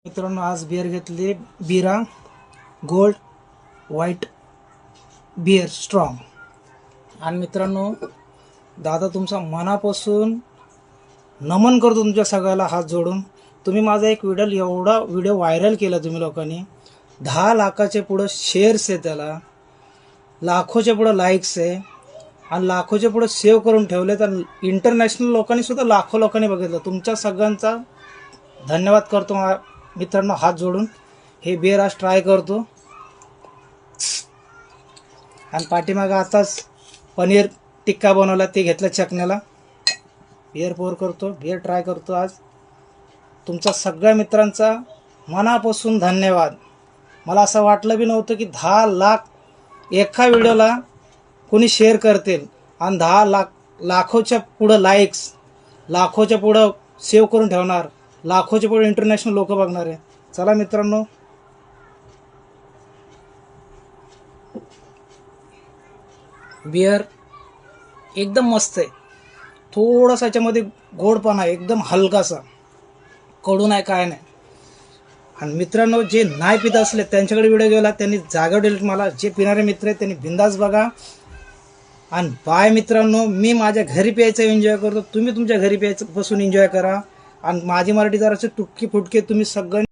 मित्रांनो आज बियर घेतली बिरा गोल्ड व्हाईट बियर स्ट्रॉंग. आणि मित्रांनो दादा तुमचा मनापासून नमन करतो तुमच्या सगळ्याला हात जोडून. तुम्ही माझा एक एवढा व्हिडिओ व्हायरल केला तुम्ही लोकांनी. 10 लाखाचे पुढं शेअर्स आहे, त्याला लाखोचे पुढं लाईक्स आहे आणि लाखोचे पुढं सेव्ह करून ठेवले. तर इंटरनॅशनल लोकांनी सुद्धा लाखो लोकांनी बघितलं. तुमच्या सगळ्यांचा धन्यवाद करतो मित्रांनो हात जोडून. हे बियर आज ट्राय करतो आणि पाठीमागं आताच पनीर टिक्का बनवला ते घेतलं चकण्याला. बियर पोर करतो, बियर ट्राय करतो आज. तुमच्या सगळ्या मित्रांचा मनापासून धन्यवाद. मला असं वाटलं बी नव्हतं की 10 लाख एका व्हिडिओला कोणी शेअर करतील आणि 10 लाखोच्या पुढं लाईक्स, लाखोच्या पुढं सेव्ह करून ठेवणार, लाखोच्या पुढे इंटरनॅशनल लोक बघणार आहे. चला मित्रांनो, बियर एकदम मस्त आहे. थोडासा याच्यामध्ये गोडपणा आहे, एकदम हलकासा, कडू नाही काय नाही. आणि मित्रांनो जे नाही पित असले त्यांच्याकडे व्हिडिओ गेला, त्यांनी जागा डिलीट. मला जे पिणारे मित्र आहेत त्यांनी बिंदास बघा. आणि बाय मित्रांनो, मी माझ्या घरी प्यायचं एन्जॉय करतो, तुम्ही तुमच्या घरी प्यायचं बसून एन्जॉय करा. आणि माझी मराठी जराची तुटकी फुटके तुम्ही सगळं